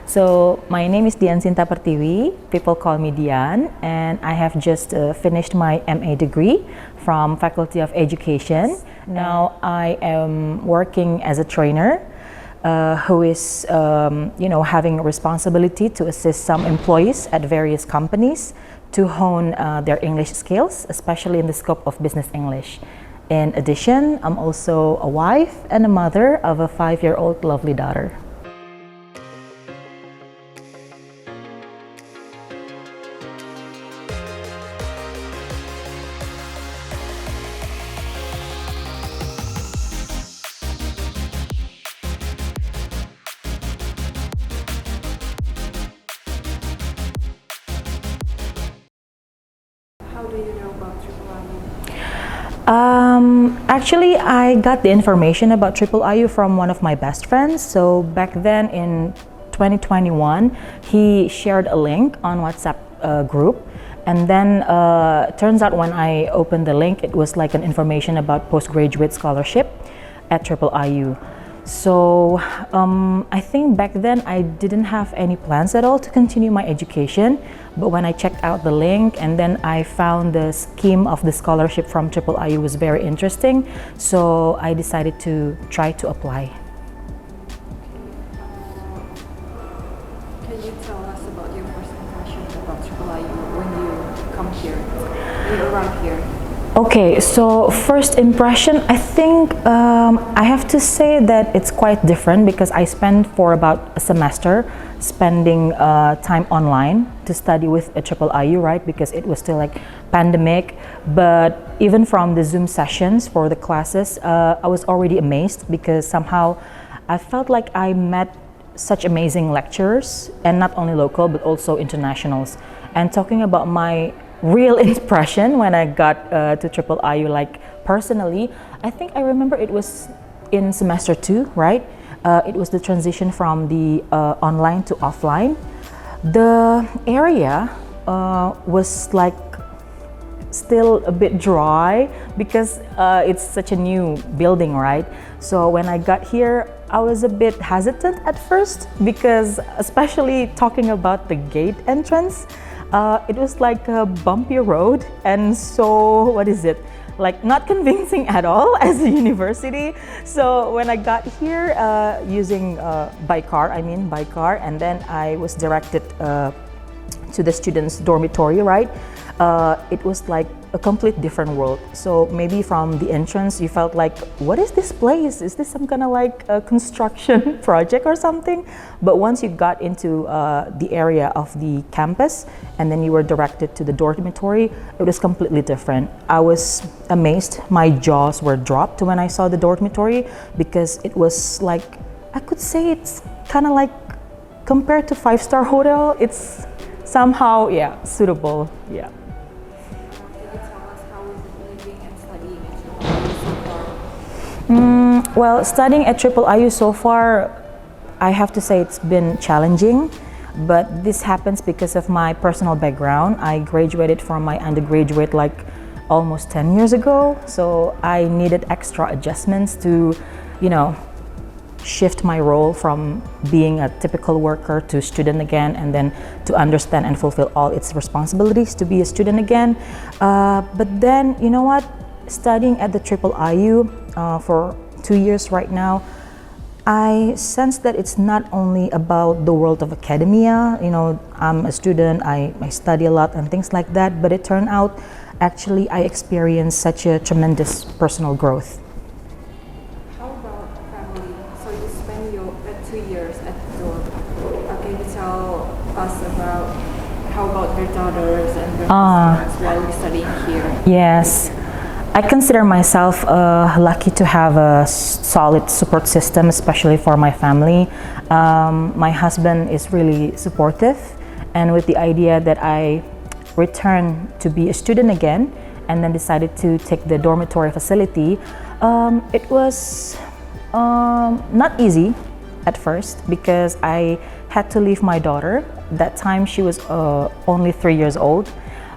So my name is Dhian Pertiwi. People call me Dhian, and I have just finished my MA degree from Faculty of Education. Now I am working as a trainer who is, having a responsibility to assist some employees at various companies to hone their English skills, especially in the scope of business English. In addition, I'm also a wife and a mother of a 5-year-old lovely daughter. How do you know about UIII? Actually, I got the information about UIII from one of my best friends. So back then in 2021, he shared a link on WhatsApp group. And then turns out when I opened the link, it was like an information about postgraduate scholarship at UIII. So I think back then I didn't have any plans at all to continue my education, but when I checked out the link and then I found the scheme of the scholarship from UIII was very interesting, so I decided to try to apply. Can you tell us about your first impression about UIII when you come here, when you arrive here? Okay, so first impression, I think I have to say that it's quite different because I spent for about a semester spending time online to study with a UIII, right? Because it was still like pandemic. But even from the Zoom sessions for the classes, I was already amazed because somehow I felt like I met such amazing lecturers, and not only local but also internationals. And talking about my real impression when I got to UIII, like personally, I think I remember it was in semester 2, right? It was the transition from the online to offline. The area was like still a bit dry because it's such a new building, right? So when I got here, I was a bit hesitant at first because, especially talking about the gate entrance, it was like a bumpy road, and so like not convincing at all as a university. So when I got here using by car, and then I was directed to the students' dormitory, right? It was like a complete different world. So maybe from the entrance, you felt like, what is this place? Is this some kind of like a construction project or something? But once you got into the area of the campus, and then you were directed to the dormitory, it was completely different. I was amazed. My jaws were dropped when I saw the dormitory because it was like, I could say it's kind of like, compared to 5-star hotel, it's somehow, suitable, yeah. Well, studying at UIII so far, I have to say it's been challenging, but this happens because of my personal background. I graduated from my undergraduate like almost 10 years ago, so I needed extra adjustments to, shift my role from being a typical worker to student again, and then to understand and fulfill all its responsibilities to be a student again. But then, you know what? Studying at the UIII for 2 years right now, I sense that it's not only about the world of academia. I'm a student, I study a lot and things like that, but it turned out actually I experienced such a tremendous personal growth. How about family? So you spend your 2 years at the dorm. Can you tell us about how about your daughters and your husbands while you're studying here? Yes. I consider myself lucky to have a solid support system, especially for my family. My husband is really supportive, and with the idea that I return to be a student again and then decided to take the dormitory facility, it was not easy at first because I had to leave my daughter. That time she was only 3 years old.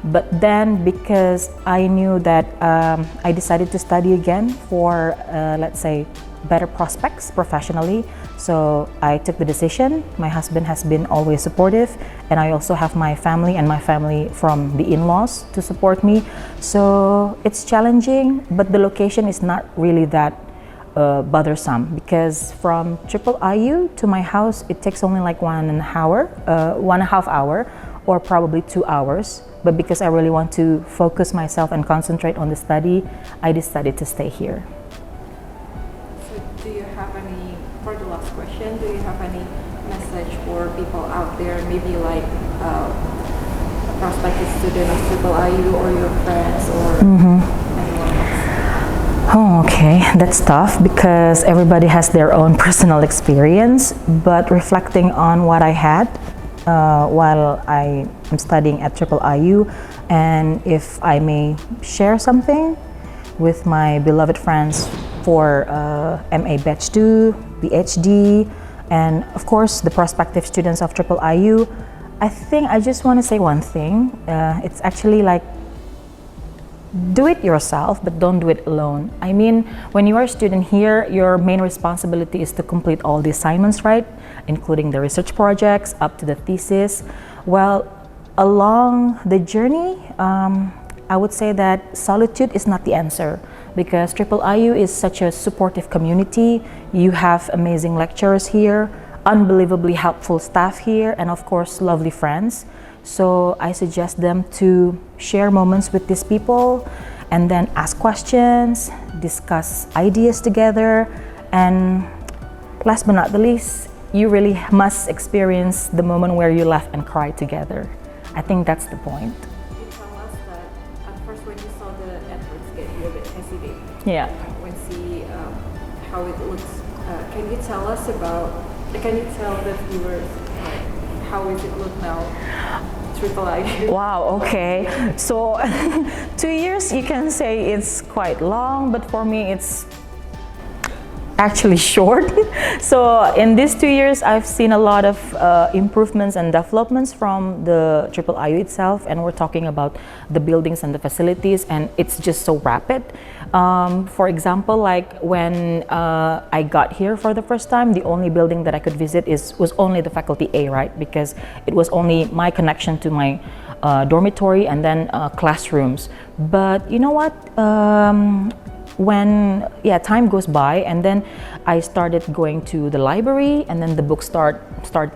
But then because I knew that I decided to study again for, let's say, better prospects professionally. So I took the decision. My husband has been always supportive, and I also have my family and my family from the in-laws to support me. So it's challenging, but the location is not really that bothersome, because from Triple IU to my house it takes only like 1.5 hour, or probably 2 hours. But because I really want to focus myself and concentrate on the study, I decided to stay here. So do you have any, for the last question, do you have any message for people out there, maybe like a prospective student of Triple IU, or your friends, or anyone else? Oh, okay, that's tough because everybody has their own personal experience, but reflecting on what I had while I am studying at Triple IU, and if I may share something with my beloved friends for MA Batch 2, PhD, and of course the prospective students of Triple IU, I think I just want to say one thing. It's actually like, do it yourself, but don't do it alone. I mean, when you are a student here, your main responsibility is to complete all the assignments, right? Including the research projects, up to the thesis. Well, along the journey, I would say that solitude is not the answer, because Triple IU is such a supportive community. You have amazing lecturers here, unbelievably helpful staff here, and of course, lovely friends. So I suggest them to share moments with these people, and then ask questions, discuss ideas together, and last but not the least, you really must experience the moment where you laugh and cry together. I think that's the point. You tell us that at first when you saw the entrance gate, you were a bit hesitant. Yeah. When see how it looks, can you tell us about? Can you tell the viewers how does it look now? Triple IU. Wow, okay. So 2 years, you can say it's quite long, but for me it's actually short. So in these 2 years, I've seen a lot of improvements and developments from the Triple IU itself, and we're talking about the buildings and the facilities, and it's just so rapid. For example, like when I got here for the first time, the only building that I could visit was only the faculty A, right? Because it was only my connection to my dormitory and then classrooms. But you know what? When time goes by, and then I started going to the library, and then the books start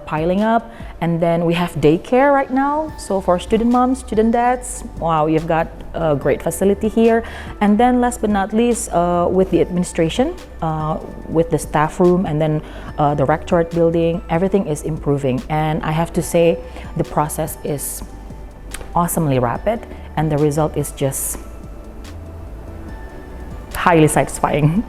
piling up, and then we have daycare right now. So for student moms, student dads, wow, you've got a great facility here. And then last but not least, with the administration, with the staff room, and then the rectorate building, everything is improving. And I have to say, the process is awesomely rapid, and the result is just highly satisfying.